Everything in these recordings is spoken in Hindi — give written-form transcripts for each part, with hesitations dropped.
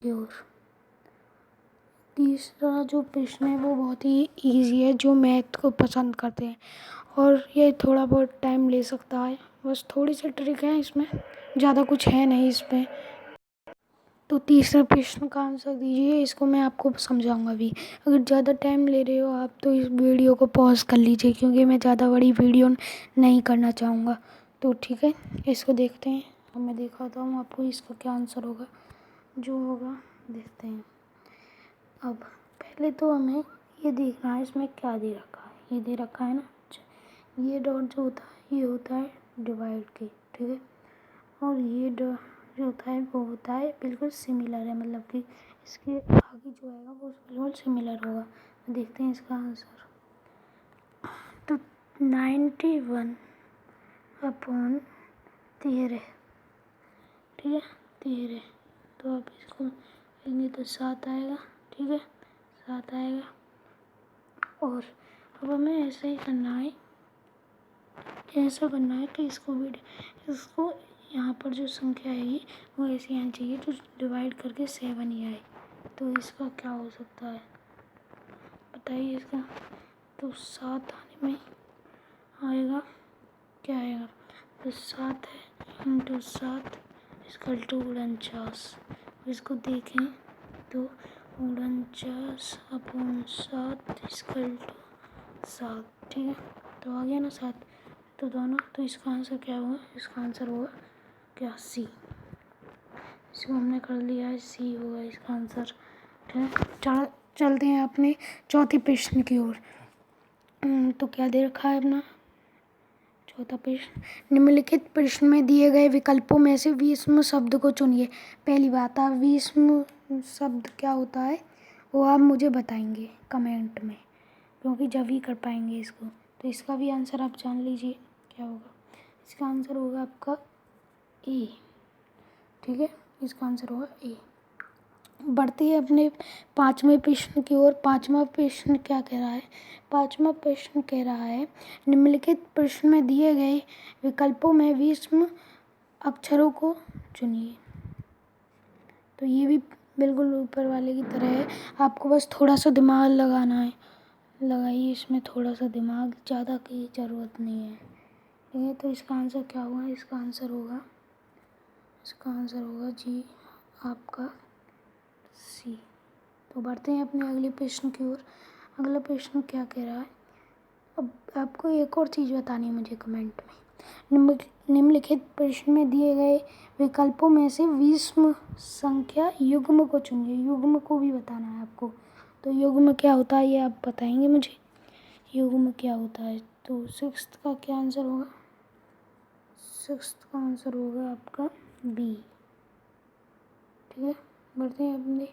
और तीसरा जो प्रश्न है वो बहुत ही इजी है, जो मैथ को पसंद करते हैं, और ये थोड़ा बहुत टाइम ले सकता है। बस थोड़ी सी ट्रिक है इसमें, ज़्यादा कुछ है नहीं इसमें। तो तीसरे प्रश्न का आंसर दीजिए, इसको मैं आपको समझाऊंगा भी। अगर ज़्यादा टाइम ले रहे हो आप तो इस वीडियो को पॉज कर लीजिए, क्योंकि मैं ज़्यादा बड़ी वीडियो नहीं करना चाहूँगा। तो ठीक है, इसको देखते हैं और मैं दिखाता हूँ आपको इसका क्या आंसर होगा। जो होगा देखते हैं। अब पहले तो हमें ये देखना है इसमें क्या दे रखा है। ये दे रखा है ना, अच्छा, ये डॉट जो होता है ये होता है डिवाइड के, ठीक है। और ये डॉट जो होता है वो होता है बिल्कुल सिमिलर है, मतलब कि इसके आगे जो आएगा वो बिल्कुल सिमिलर होगा। तो देखते हैं इसका आंसर। तो 91 अपॉन 13, ठीक है, 13। तो आप इसको लेंगे तो 7 आएगा, ठीक है, 7 आएगा। और अब हमें ऐसा ही करना है, ऐसा करना है कि इसको यहाँ पर जो संख्या आएगी वो ऐसी आनी चाहिए तो डिवाइड करके 7 ही आए। तो इसका क्या हो सकता है बताइए इसका। तो 7 आने में आएगा, क्या आएगा, तो 7 है इंटू 7 इसका 49। इसको देखें तो 49 अपॉन 7 इसका 7, ठीक है। तो आ गया ना 7, तो दोनों, तो इसका आंसर क्या हुआ, इसका आंसर हुआ क्या, सी। इसको हमने कर लिया है, सी होगा इसका आंसर, ठीक है। चलते हैं अपने चौथे प्रश्न की ओर। तो क्या दे रखा है अपना चौथा प्रश्न। निम्नलिखित प्रश्न में दिए गए विकल्पों में से विषम शब्द को चुनिए। पहली बात, आप विषम शब्द क्या होता है वो आप मुझे बताएंगे कमेंट में, क्योंकि जब ही कर पाएंगे इसको। तो इसका भी आंसर आप जान लीजिए क्या होगा। इसका आंसर होगा आपका ए, ठीक है, इसका आंसर होगा ए। बढ़ते हैं अपने पांचवें प्रश्न की ओर। पांचवा प्रश्न क्या कह रहा है, पांचवा प्रश्न कह रहा है निम्नलिखित प्रश्न में दिए गए विकल्पों में विषम अक्षरों को चुनिए। तो ये भी बिल्कुल ऊपर वाले की तरह है, आपको बस थोड़ा सा दिमाग लगाना है। लगाइए इसमें थोड़ा सा दिमाग, ज़्यादा की ज़रूरत नहीं है, ठीक है। तो इसका आंसर क्या होगा, इसका आंसर होगा जी आपका सी। तो बढ़ते हैं अपने अगले प्रश्न की ओर। अगला प्रश्न क्या कह रहा है, अब आपको एक और चीज़ बतानी है मुझे कमेंट में। निम्नलिखित प्रश्न में दिए गए विकल्पों में से विषम संख्या युग्म को चुनिए। युग्म को भी बताना है आपको। तो युग्म क्या होता है ये आप बताएंगे मुझे, युग्म क्या होता है। तो सिक्स्थ का क्या आंसर होगा, सिक्स्थ का आंसर होगा आपका बी, ठीक है। बढ़ते हैं अपने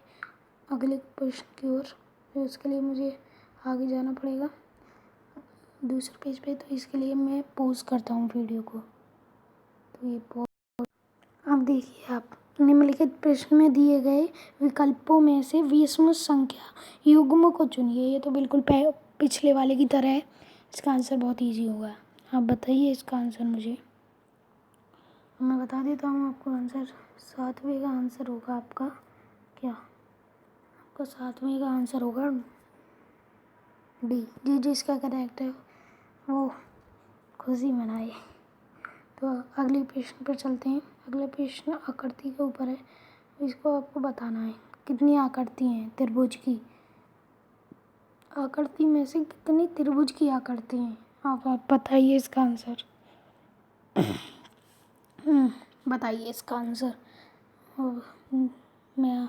अगले प्रश्न की ओर। तो इसके लिए मुझे आगे जाना पड़ेगा दूसरे पेज पे, तो इसके लिए मैं पॉज करता हूँ वीडियो को। तो ये पॉज, अब देखिए आप, निम्नलिखित प्रश्न में दिए गए विकल्पों में से विषम संख्या युग्म को चुनिए। ये तो बिल्कुल पिछले वाले की तरह है, इसका आंसर बहुत इजी होगा। आप बताइए इसका आंसर मुझे। मैं बता देता हूँ आपको आंसर। सातवें का आंसर होगा आपका क्या, आपका सातवें का आंसर होगा डी। जी जिसका करेक्ट है वो खुशी मनाए। तो अगले प्रश्न पर चलते हैं। अगला प्रश्न आकृति के ऊपर है, इसको आपको बताना है कितनी आकृति हैं त्रिभुज की। आकृति में से कितनी त्रिभुज की आकृति हैं, आप बताइए इसका आंसर। बताइए इसका आंसर। और मैं,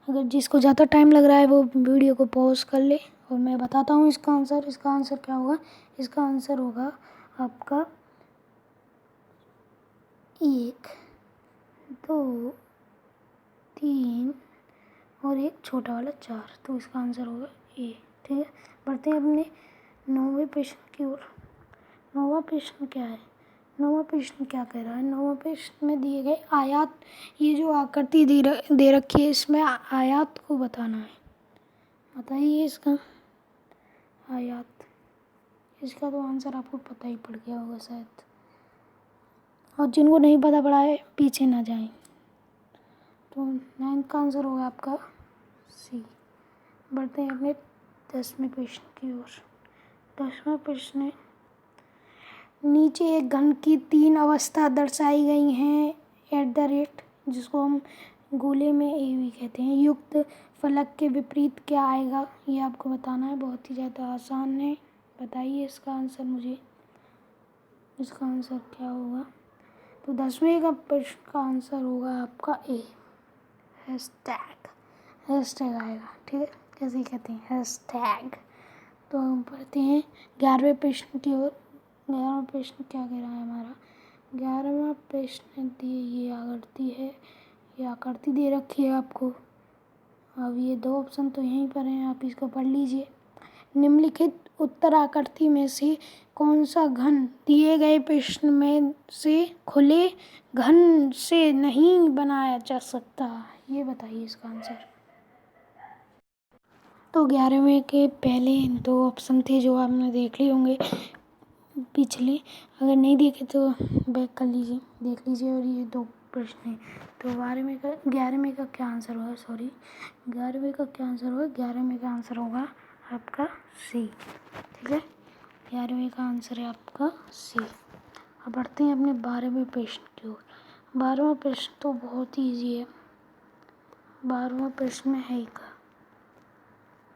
अगर जिसको ज़्यादा टाइम लग रहा है वो वीडियो को पॉज कर ले, और मैं बताता हूँ इसका आंसर। इसका आंसर क्या होगा, इसका आंसर होगा आपका 1, 2, 3 और एक छोटा वाला 4। तो इसका आंसर होगा ए, ठीक है। बढ़ते हैं अपने नौवें प्रश्न की ओर। नौवां प्रश्न क्या है, नौवां प्रश्न क्या कह रहा है। नौवां प्रश्न में दिए गए आयात, ये जो आकृति दे रखी है इसमें आयात को बताना है। बताइए इसका आयात। इसका तो आंसर आपको पता ही पड़ गया होगा शायद, और जिनको नहीं पता पड़ा है पीछे ना जाएं। तो 9th का आंसर होगा आपका सी। बढ़ते हैं अपने 10वें प्रश्न की ओर। 10वां प्रश्न है, नीचे एक घन की 3 अवस्था दर्शाई गई हैं @ जिसको हम गोले में ए भी कहते हैं, युक्त फलक के विपरीत क्या आएगा, ये आपको बताना है। बहुत ही ज़्यादा आसान है, बताइए इसका आंसर मुझे। इसका आंसर क्या होगा? तो 10वें का प्रश्न का आंसर होगा आपका ए, हैशटैग। हैशटैग आएगा, ठीक है, कैसे कहते हैं, हैशटैग। तो हम पढ़ते हैं 11वें प्रश्न की ओर। 11वां प्रश्न क्या कह रहा है हमारा? 11वां प्रश्न ये आकृति है, ये आकृति दे रखी है आपको। अब ये 2 ऑप्शन तो यहीं पर हैं, आप इसको पढ़ लीजिए। निम्नलिखित उत्तर आकृति में से कौन सा घन दिए गए प्रश्न में से खुले घन से नहीं बनाया जा सकता, ये बताइए इसका आंसर। तो 11वें के पहले 2 ऑप्शन थे जो आपने देख लिए होंगे पिछले, अगर नहीं देखे तो बैक कर लीजिए, देख लीजिए। और ये 2 प्रश्न हैं। तो 11वें का क्या आंसर होगा? 11वें का क्या आंसर होगा? 11वें का आंसर होगा आपका सी, ठीक है। 11वें का आंसर है आपका सी। अब बढ़ते हैं अपने 12वें प्रश्न की ओर। 12वां प्रश्न तो बहुत ही ईजी है। 12वां प्रश्न में है का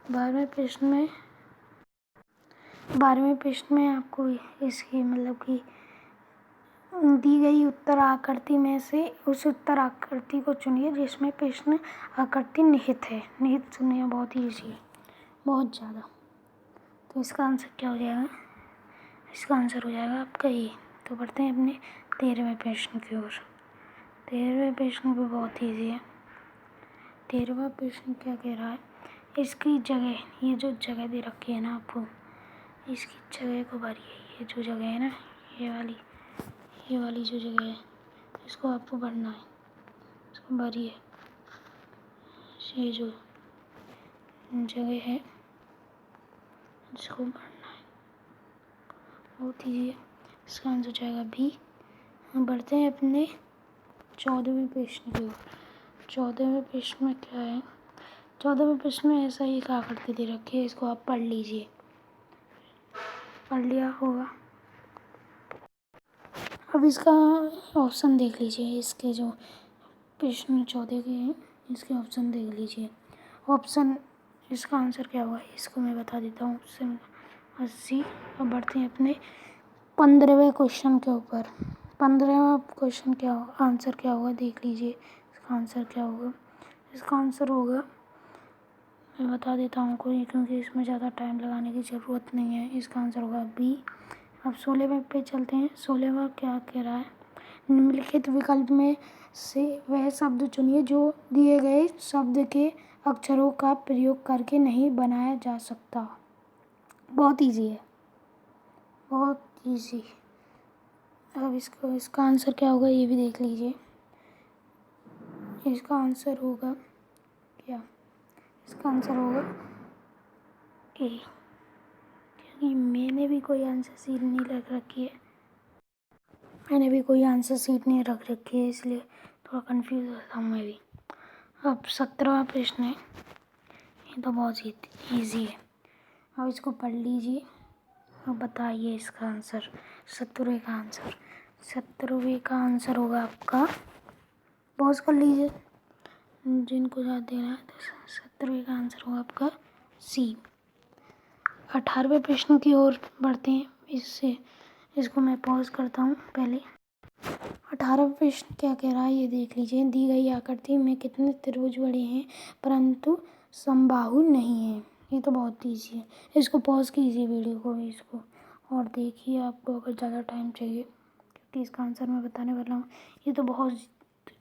12वें प्रश्न में आपको इसकी मतलब कि दी गई उत्तर आकृति में से उस उत्तर आकृति को चुनिए जिसमें प्रश्न आकृति निहित है। निहित चुनिए, बहुत ही ईजी है, बहुत ज़्यादा। तो इसका आंसर क्या हो जाएगा? इसका आंसर हो जाएगा आपका ये। तो बढ़ते हैं अपने 13वें प्रश्न की ओर। 13वें प्रश्न भी बहुत ईजी है। 13वां प्रश्न क्या कह रहा है? इसकी जगह, ये जो जगह दे रखी है ना आपको, इसकी जगह को भरिए। ये जो जगह है ना, ये वाली जो जगह है, इसको आपको भरना है, इसको भरिए। ये जो जगह है इसको भरना है, बहुत ईजी है। इसका आंसर जाएगा बी। हम बढ़ते हैं अपने 14वें प्रश्न की ओर। 14वें प्रश्न में क्या है? 14वें प्रश्न में ऐसा ही एक आकृति दे रखी है, इसको आप पढ़ लीजिए, पढ़ लिया होगा। अब इसका ऑप्शन देख लीजिए, इसके जो प्रश्न 14 के हैं इसके ऑप्शन देख लीजिए। ऑप्शन, इसका आंसर क्या होगा इसको मैं बता देता हूँ। ऑप्शन 80। अब बढ़ते हैं अपने 15वें क्वेश्चन के ऊपर। 15वां क्वेश्चन क्या होगा, आंसर क्या होगा देख लीजिए। इसका आंसर क्या होगा? इसका आंसर होगा, मैं बता देता हूँ कोई, क्योंकि इसमें ज़्यादा टाइम लगाने की ज़रूरत नहीं है। इसका आंसर होगा बी। अब 16वें पे चलते हैं। 16वां क्या कह रहा है? निम्नलिखित विकल्प में से वह शब्द चुनिए जो दिए गए शब्द के अक्षरों का प्रयोग करके नहीं बनाया जा सकता। बहुत इजी है, बहुत इजी। अब इसका आंसर क्या होगा ये भी देख लीजिए। इसका आंसर होगा क्या? इसका आंसर होगा ए, क्योंकि मैंने भी कोई आंसर शीट नहीं रख रखी है, इसलिए थोड़ा कंफ्यूज होता हूँ मैं भी। अब 17वां प्रश्न है, ये तो बहुत ही ईजी है। अब इसको पढ़ लीजिए और बताइए इसका आंसर। 17वें का आंसर होगा आपका, पॉज कर लीजिए जिनको याद देना है। तो 17वें का आंसर होगा आपका सी। 18वें प्रश्न की ओर बढ़ते हैं। इसको मैं पॉज करता हूँ पहले। 18वां प्रश्न क्या कह रहा है ये देख लीजिए। दी गई आकृति में कितने त्रिभुज बड़े हैं परंतु समबाहु नहीं है। ये तो बहुत ईजी है, इसको पॉज कीजिए वीडियो को, इसको और देखिए आपको अगर ज़्यादा टाइम चाहिए, क्योंकि इसका आंसर मैं बताने वाला हूँ। ये तो बहुत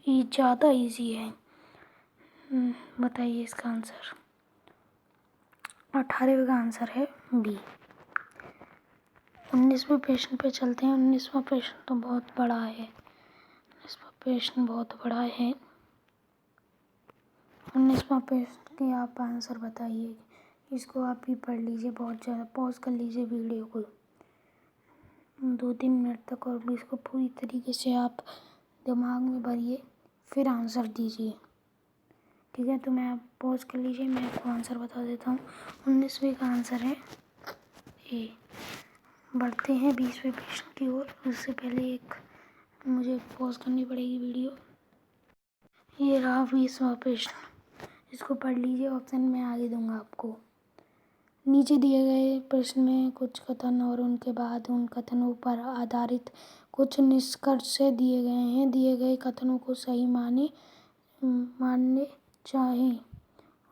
ज़्यादा ईजी है। बताइए इसका आंसर। 18वें का आंसर है बी। 19वें प्रश्न पे चलते हैं। 19वां प्रश्न तो बहुत बड़ा है। 19वां प्रश्न के आप आंसर बताइए। इसको आप भी पढ़ लीजिए, बहुत ज़्यादा पॉज कर लीजिए वीडियो को 2-3 मिनट तक, और इसको पूरी तरीके से आप दिमाग में भरिए, फिर आंसर दीजिए। ठीक है, तो मैं आप पॉज कर लीजिए, मैं आपको आंसर बता देता हूँ। 19वीं का आंसर है ए। बढ़ते हैं 20वें प्रश्न की ओर। उससे पहले एक मुझे पॉज करनी पड़ेगी वीडियो। ये रहा 20वां प्रश्न, इसको पढ़ लीजिए, ऑप्शन मैं आगे दूंगा आपको। नीचे दिए गए प्रश्न में कुछ कथन और उनके बाद उन कथनों पर आधारित कुछ निष्कर्ष दिए गए हैं। दिए गए कथनों को सही मानने चाहिए,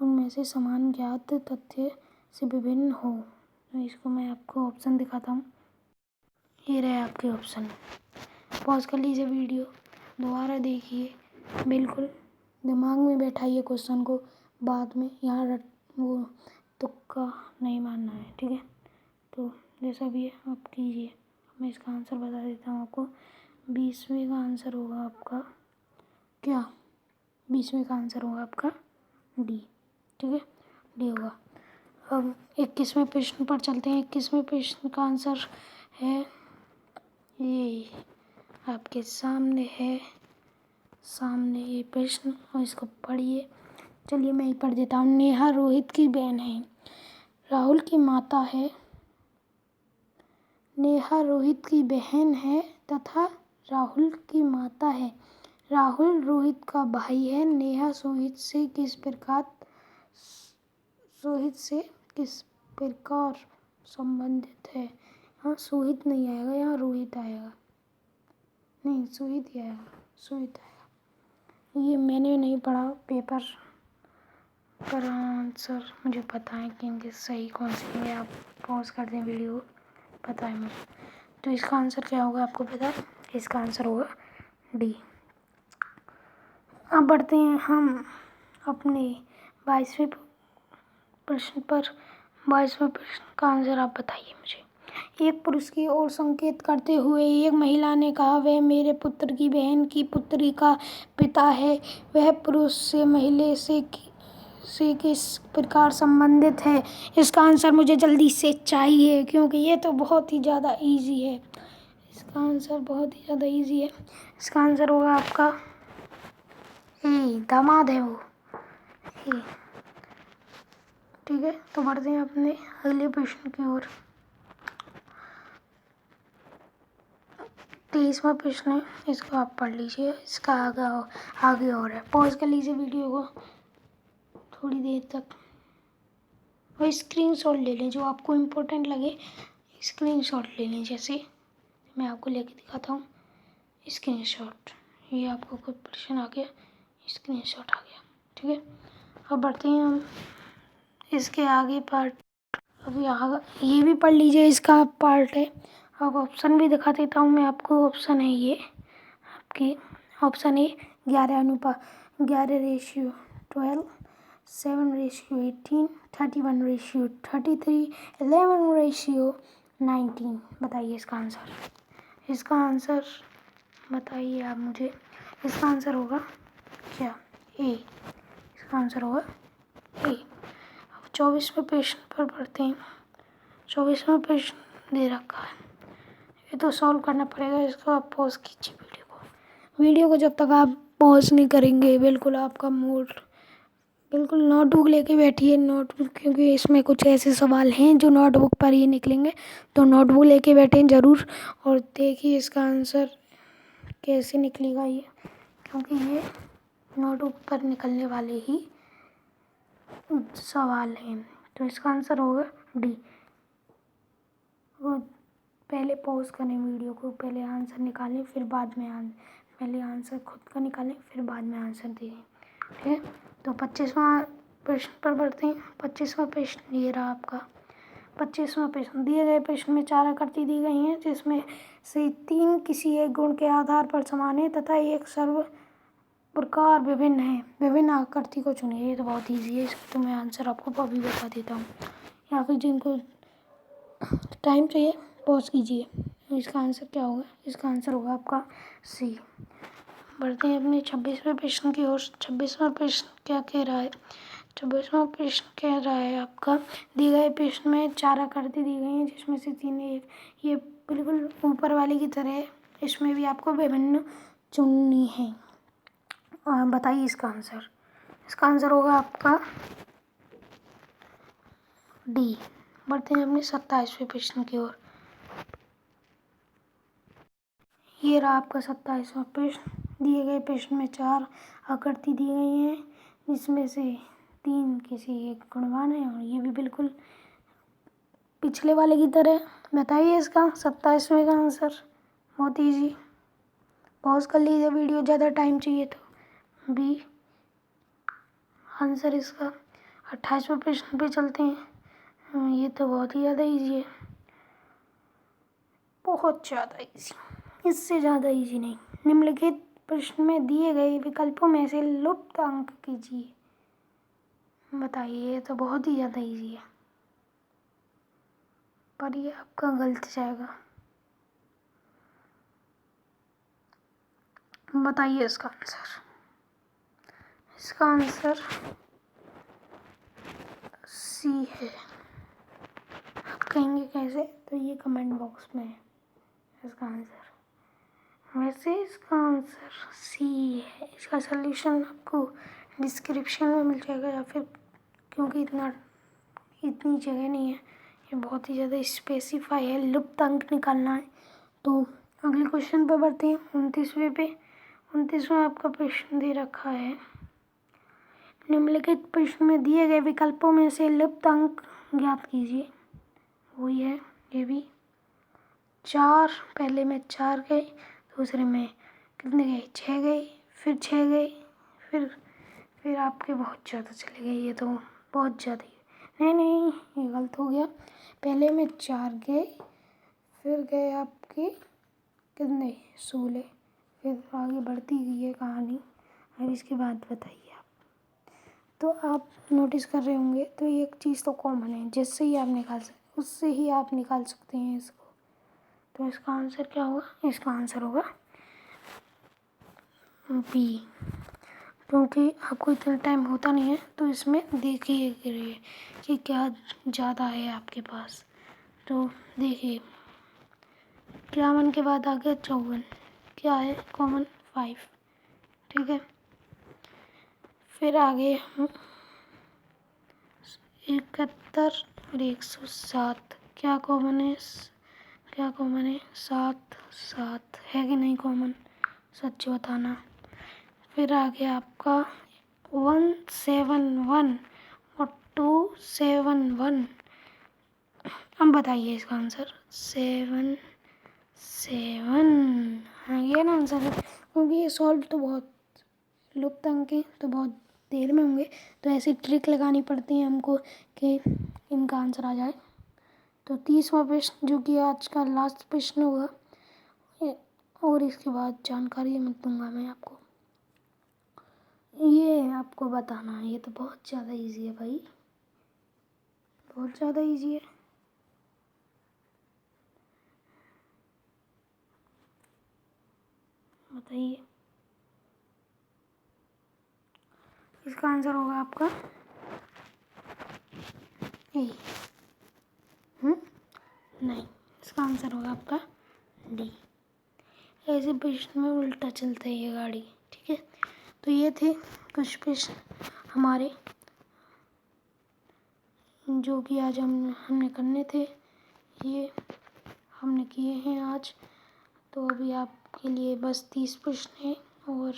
उनमें से समान ज्ञात तथ्य से विभिन्न हो। तो इसको मैं आपको ऑप्शन दिखाता हूँ। ये रहे आपके ऑप्शन। पॉज कर लीजिए वीडियो, दोबारा देखिए, बिल्कुल दिमाग में बैठाइए क्वेश्चन को, बाद में यहाँ वो तुक्का नहीं मारना है, ठीक है। तो जैसा भी है आप कीजिए। मैं इसका आंसर बता देता हूँ आपको। 20वें का आंसर होगा आपका क्या? 20वें का आंसर होगा आपका डी, ठीक है, डी होगा। अब 21वें प्रश्न पर चलते हैं। 21वें प्रश्न का आंसर है ये आपके सामने है, सामने ये प्रश्न, और इसको पढ़िए। चलिए मैं ही पढ़ देता हूँ। नेहा रोहित की बहन है, राहुल की माता है। नेहा रोहित की बहन है तथा राहुल की माता है। राहुल रोहित का भाई है। नेहा सोहित से किस प्रकार संबंधित है? यहाँ सोहित नहीं आएगा, यहाँ रोहित आएगा। नहीं, सोहित ही आएगा, सोहित आएगा। ये मैंने नहीं पढ़ा पेपर पर, आंसर मुझे पता है कि इनके सही कौन से हैं। आप पॉज कर दें वीडियो, पता है मुझे। तो इसका आंसर क्या होगा आपको पता है? इसका आंसर होगा डी। अब बढ़ते हैं हम अपने 22वें प्रश्न पर। 22वें प्रश्न का आंसर आप बताइए मुझे। एक पुरुष की ओर संकेत करते हुए एक महिला ने कहा, वह मेरे पुत्र की बहन की पुत्री का पिता है। वह पुरुष से महिला से किस प्रकार संबंधित है? इसका आंसर मुझे जल्दी से चाहिए, क्योंकि ये तो बहुत ही ज़्यादा इजी है। इसका आंसर बहुत ही ज़्यादा इजी है। इसका आंसर होगा आपका ए, दामाद है वो, ए, ठीक है। तो बढ़ते हैं अपने अगले प्रश्न की ओर। 23वां प्रश्न है, इसको आप पढ़ लीजिए। इसका आगे और है। पॉज कर लीजिए वीडियो को थोड़ी देर तक, और स्क्रीनशॉट ले लें जो आपको इम्पोर्टेंट लगे। स्क्रीनशॉट ले लें, जैसे मैं आपको लेके दिखाता हूँ। स्क्रीनशॉट, ये आपको कोई प्रश्न आ गया, स्क्रीनशॉट आ गया, ठीक है। अब बढ़ते हैं हम इसके आगे पार्ट। अब यहाँ ये भी पढ़ लीजिए, इसका पार्ट है। अब ऑप्शन भी दिखा देता हूँ मैं आपको। ऑप्शन है ये आपके, ऑप्शन ए 11:12, 7:18, 31:33, 11:19। बताइए इसका आंसर। इसका आंसर बताइए आप मुझे। इसका आंसर होगा क्या? ए। इसका आंसर होगा ए। अब 24वें प्रश्न पर पढ़ते हैं। 24वां प्रश्न दे रखा है, ये तो सॉल्व करना पड़ेगा। इसको आप पॉज कीजिए वीडियो को जब तक आप पॉज नहीं करेंगे। बिल्कुल आपका मूड, बिल्कुल नोटबुक लेके बैठिए। नोटबुक, क्योंकि इसमें कुछ ऐसे सवाल हैं जो नोटबुक पर ही निकलेंगे, तो नोटबुक लेके बैठें ज़रूर। और देखिए इसका आंसर कैसे निकलेगा ये, क्योंकि ये नोटबुक पर निकलने वाले ही सवाल हैं। तो इसका आंसर होगा डी। वो पहले पॉज करें वीडियो को, पहले आंसर निकालें, फिर बाद में पहले आंसर खुद का निकालें, फिर बाद में आंसर दें, ठीक है। तो 25वां प्रश्न पर बढ़ते हैं। 25वां प्रश्न ये रहा आपका। 25वां प्रश्न, दिए गए प्रश्न में 4 आकृति दी गई हैं, जिसमें से 3 किसी एक गुण के आधार पर समान है तथा एक सर्व प्रकार विभिन्न है। विभिन्न आकृति को चुनिए। ये तो बहुत ईजी है, इसका तो मैं आंसर आपको अभी बता देता हूँ, या फिर जिनको टाइम चाहिए पॉज कीजिए। इसका आंसर क्या होगा? इसका आंसर होगा आपका सी। बढ़ते हैं अपने 26वें प्रश्न की ओर। 26वां प्रश्न क्या कह रहा है? 26वां प्रश्न कह रहा है आपका, दिए गए प्रश्न में 4 आकृति दी गई हैं, जिसमें से 3 एक, ये बिल्कुल ऊपर वाले की तरह है। इसमें भी आपको विभिन्न चुननी है। बताइए इसका आंसर। इसका आंसर होगा आपका डी। बढ़ते हैं अपने 27वें प्रश्न की ओर। ये रहा आपका 27वां प्रश्न। दिए गए प्रश्न में 4 आकृति दी गई हैं, जिसमें से 3 किसी एक गुणवान है और ये भी बिल्कुल पिछले वाले की तरह। बताइए इसका 27वें का आंसर। बहुत इजी, पॉज कर लीजिए वीडियो, ज़्यादा टाइम चाहिए तो। बी आंसर इसका। 28वें प्रश्न पे चलते हैं। ये तो बहुत ही ज़्यादा इजी है, बहुत ज़्यादा इजी, इससे ज़्यादा इजी नहीं। निम्नलिखित प्रश्न में दिए गए विकल्पों में से लुप्त अंक कीजिए। बताइए, ये तो बहुत ही ज़्यादा इजी है, पर ये आपका गलत जाएगा। बताइए इसका आंसर। इसका आंसर सी है। आप कहेंगे कैसे, तो ये कमेंट बॉक्स में है इसका आंसर। वैसे इसका आंसर सी है। इसका सलूशन आपको डिस्क्रिप्शन में मिल जाएगा, या फिर क्योंकि इतनी जगह नहीं है, ये बहुत ही ज़्यादा स्पेसिफाई है, लुप्त अंक निकालना है। तो अगले क्वेश्चन पर बढ़ते हैं, 29वें पे। 29वां आपका प्रश्न दे रखा है। निम्नलिखित प्रश्न में दिए गए विकल्पों में से लुप्त अंक ज्ञात कीजिए। वही है ये भी। 4, पहले में 4 गए, दूसरे में कितने गए, 6 गए, फिर 6 गए, फिर आपके बहुत ज़्यादा चले गए। ये तो बहुत ज़्यादा ही, नहीं ये गलत हो गया। पहले में 4 गए, फिर गए आपके कितने, 16, फिर आगे बढ़ती गई है कहानी। अब इसके बाद बताइए आप। तो आप नोटिस कर रहे होंगे, तो एक चीज़ तो कॉमन है, जिससे ही आप निकाल सकते, उससे ही आप निकाल सकते हैं इसको। तो इसका आंसर क्या होगा, इसका आंसर होगा बी। क्योंकि आपको इतना टाइम होता नहीं है, तो इसमें देखिए कि क्या ज़्यादा है आपके पास। तो देखिए, 51 के बाद आ गया 54, क्या है कॉमन, 5, ठीक है। फिर आगे 71 और 107, क्या कॉमन है, क्या कॉमन है, 7 7 है कि नहीं कॉमन, सच बताना। फिर आ गया आपका 171 और 271। अब बताइए इसका आंसर। 7 7, हाँ ये ना आंसर है। क्योंकि ये सॉल्व तो बहुत लुप्त अंक हैं, तो बहुत देर में होंगे, तो ऐसी ट्रिक लगानी पड़ती है हमको कि इनका आंसर आ जाए। तो 30वां प्रश्न, जो कि आज का लास्ट प्रश्न होगा, और इसके बाद जानकारी मत दूंगा मैं आपको, ये आपको बताना है। ये तो बहुत ज़्यादा इजी है भाई, बहुत ज़्यादा इजी है। बताइए, इसका आंसर होगा आपका ए। नहीं, इसका आंसर होगा आपका डी। ऐसे प्रश्न में उल्टा चलता है ये गाड़ी, ठीक है। तो ये थे कुछ प्रश्न हमारे, जो कि आज हमने करने थे, ये हमने किए हैं आज। तो अभी आपके लिए बस 30 प्रश्न हैं। और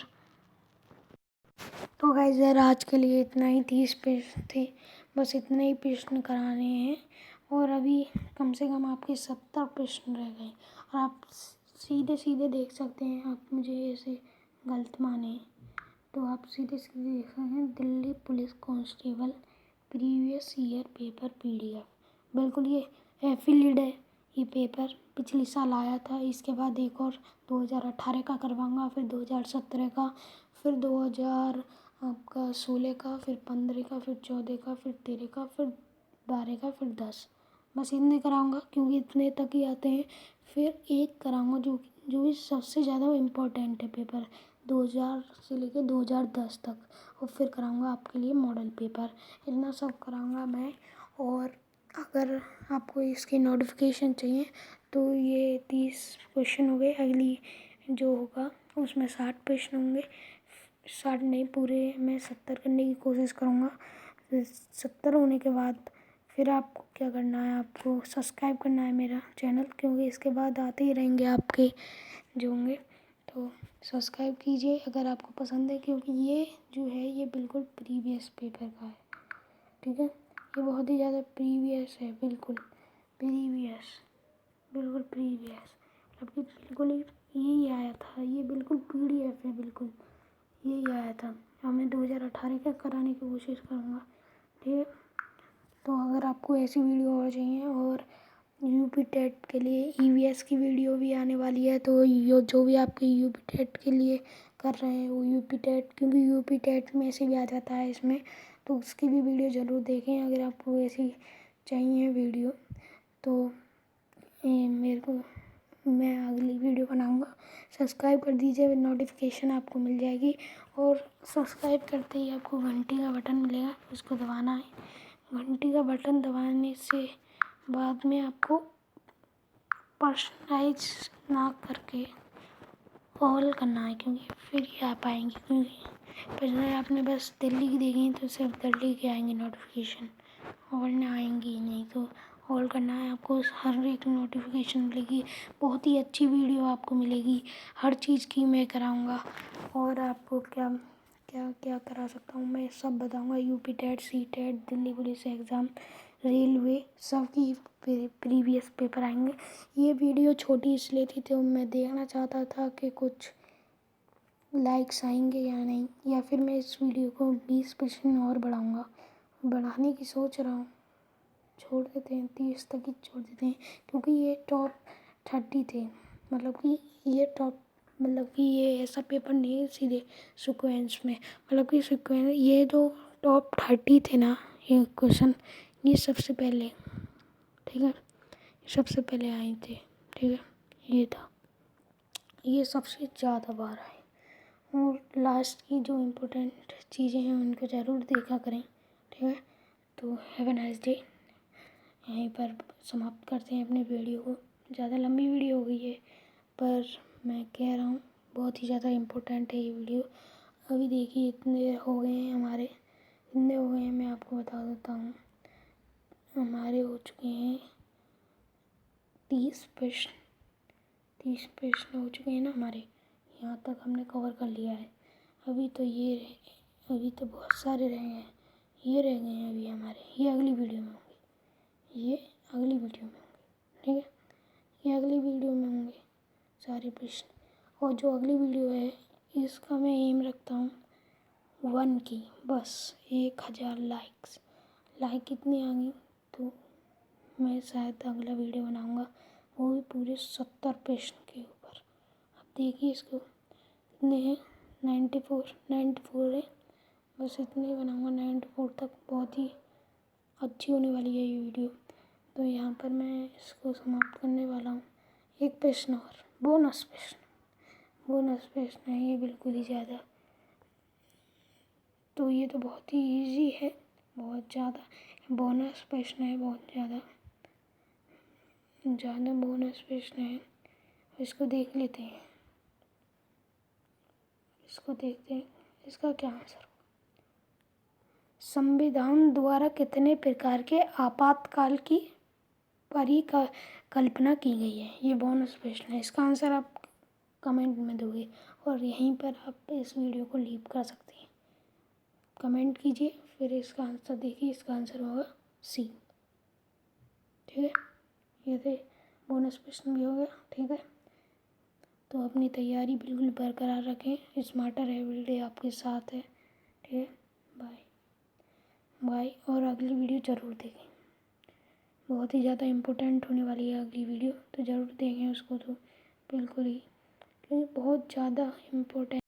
तो गाइस यार, आज के लिए इतना ही, 30 प्रश्न थे, बस इतने ही प्रश्न कराने हैं। और अभी कम से कम आपके 70 प्रश्न रह गए। और आप सीधे सीधे देख सकते हैं, आप मुझे ऐसे गलत माने तो आप सीधे सीधे देख सकते हैं, Delhi police constable previous year paper PDF। बिल्कुल ये एफिलिएट है, ये पेपर पिछले साल आया था। इसके बाद एक और 2018 का करवाऊँगा, फिर 2017 का, फिर 2016 का, फिर 15 का, फिर 14 का, फिर 13 का, फिर 12 का, फिर 10। बस इतने कराऊँगा, क्योंकि इतने तक ही आते हैं। फिर एक कराऊँगा जो भी सबसे ज़्यादा इम्पोर्टेंट है पेपर, 2000 से लेकर 2010 तक। और फिर कराऊँगा आपके लिए मॉडल पेपर, इतना सब कराऊँगा मैं। और अगर आपको इसकी नोटिफिकेशन चाहिए, तो ये 30 क्वेश्चन हो गए, अगली जो होगा उसमें 60 प्रश्न होंगे। 60 नहीं, पूरे मैं 70 करने की कोशिश करूँगा। 70 होने के बाद फिर आपको क्या करना है, आपको सब्सक्राइब करना है मेरा चैनल, क्योंकि इसके बाद आते ही रहेंगे आपके जो होंगे। तो सब्सक्राइब कीजिए अगर आपको पसंद है, क्योंकि ये जो है ये बिल्कुल प्रीवियस पेपर का है, ठीक है। ये बहुत ही ज़्यादा प्रीवियस है, बिल्कुल प्रीवियस, बिल्कुल प्रीवियस, मतलब कि बिल्कुल यही आया था। ये बिल्कुल PDF है, बिल्कुल यही आया था। अब मैं 2018 का कराने की कोशिश करूँगा, ठीक है। तो अगर आपको ऐसी वीडियो और चाहिए, और यूपी टेट के लिए EVS की वीडियो भी आने वाली है, तो जो भी आपके यूपी टेट के लिए कर रहे हैं वो यूपी टेट, क्योंकि यूपी टेट में से भी आ जाता है इसमें, तो उसकी भी वीडियो ज़रूर देखें। अगर आपको ऐसी चाहिए वीडियो तो मेरे को, मैं अगली वीडियो बनाऊंगा। सब्सक्राइब कर दीजिए, नोटिफिकेशन आपको मिल जाएगी, और सब्सक्राइब करते ही आपको घंटी का बटन मिलेगा, उसको दबाना है। घंटी का बटन दबाने से बाद में आपको पर्सनलाइज ना करके ऑल करना है, क्योंकि फिर ही आ पाएंगे। क्योंकि पहले आपने बस दिल्ली की देखी तो सिर्फ दिल्ली के आएंगे नोटिफिकेशन, ऑल ना आएंगी ही नहीं। तो ऑल करना है आपको, हर एक नोटिफिकेशन मिलेगी, बहुत ही अच्छी वीडियो आपको मिलेगी, हर चीज़ की मैं कराऊंगा। और आपको क्या क्या क्या करा सकता हूँ मैं सब बताऊंगा। UP TET, CTET, Delhi police exam, railway, सब की प्रीवियस पेपर आएंगे। ये वीडियो छोटी इसलिए थी तो मैं देखना चाहता था कि कुछ लाइक्स आएंगे या नहीं, या फिर मैं इस वीडियो को 20% और बढ़ाने की सोच रहा हूँ। छोड़ देते हैं 30 तक ही छोड़ देते हैं, क्योंकि ये टॉप 30 थे। मतलब कि ये टॉप, मतलब कि ये ऐसा पेपर नहीं है सीधे सीक्वेंस में, मतलब कि सीक्वेंस, ये जो टॉप 30 थे ना, ये क्वेश्चन, ये सबसे पहले, ठीक है, सबसे पहले आए थे, ठीक है। ये था, ये सबसे ज़्यादा बार आए। और लास्ट की जो इम्पोर्टेंट चीज़ें हैं उनको ज़रूर देखा करें, ठीक है। तो हैव अ नाइस डे। यहीं पर समाप्त करते हैं अपने वीडियो को। ज़्यादा लंबी वीडियो हो गई है, पर मैं कह रहा हूँ बहुत ही ज़्यादा इम्पोर्टेंट है ये वीडियो। अभी देखिए इतने हो गए हैं हमारे, इतने हो गए हैं, मैं आपको बता देता हूँ। हमारे हो चुके हैं 30 प्रश्न, 30 प्रश्न हो चुके हैं ना हमारे, यहाँ तक हमने कवर कर लिया है। अभी तो ये अभी तो बहुत सारे रह गए हैं, ये रह गए हैं अभी हमारे, ये अगली वीडियो में होंगे, ये अगली वीडियो में होंगे, ठीक है। ये अगली वीडियो में होंगे सारे प्रश्न। और जो अगली वीडियो है इसका मैं एम रखता हूँ 1 की, बस 1000 लाइक कितनी आ गई तो मैं शायद अगला वीडियो बनाऊँगा, वो भी पूरे 70 प्रश्न के ऊपर। अब देखिए इसको कितने हैं, 94 है, बस इतने ही बनाऊँगा 94 तक। बहुत ही अच्छी होने वाली है ये वीडियो। तो यहाँ पर मैं इसको समाप्त करने वाला हूँ। एक प्रश्न और, बोनस प्रश्न है ये, बिल्कुल ही ज़्यादा। तो ये तो बहुत ही इजी है, बहुत ज़्यादा बोनस प्रश्न है, बहुत ज़्यादा बोनस प्रश्न है। इसको देख लेते हैं, इसको देखते हैं, इसका क्या आंसर। संविधान द्वारा कितने प्रकार के आपातकाल की परिकल्पना की गई है, ये बोनस प्रश्न है। इसका आंसर आप कमेंट में दोगे, और यहीं पर आप इस वीडियो को लीव कर सकते हैं। कमेंट कीजिए, फिर इसका आंसर देखिए, इसका आंसर होगा C, ठीक है। ये थे बोनस प्रश्न भी हो गया, ठीक है। तो अपनी तैयारी बिल्कुल बरकरार रखें, स्मार्टर एवरीडे आपके साथ है, ठीक है। बाय बाय, और अगली वीडियो ज़रूर देखें, बहुत ही ज़्यादा इम्पोर्टेंट होने वाली है अगली वीडियो, तो ज़रूर देखें उसको, तो बिल्कुल ही, क्योंकि बहुत ज़्यादा इम्पोर्टेंट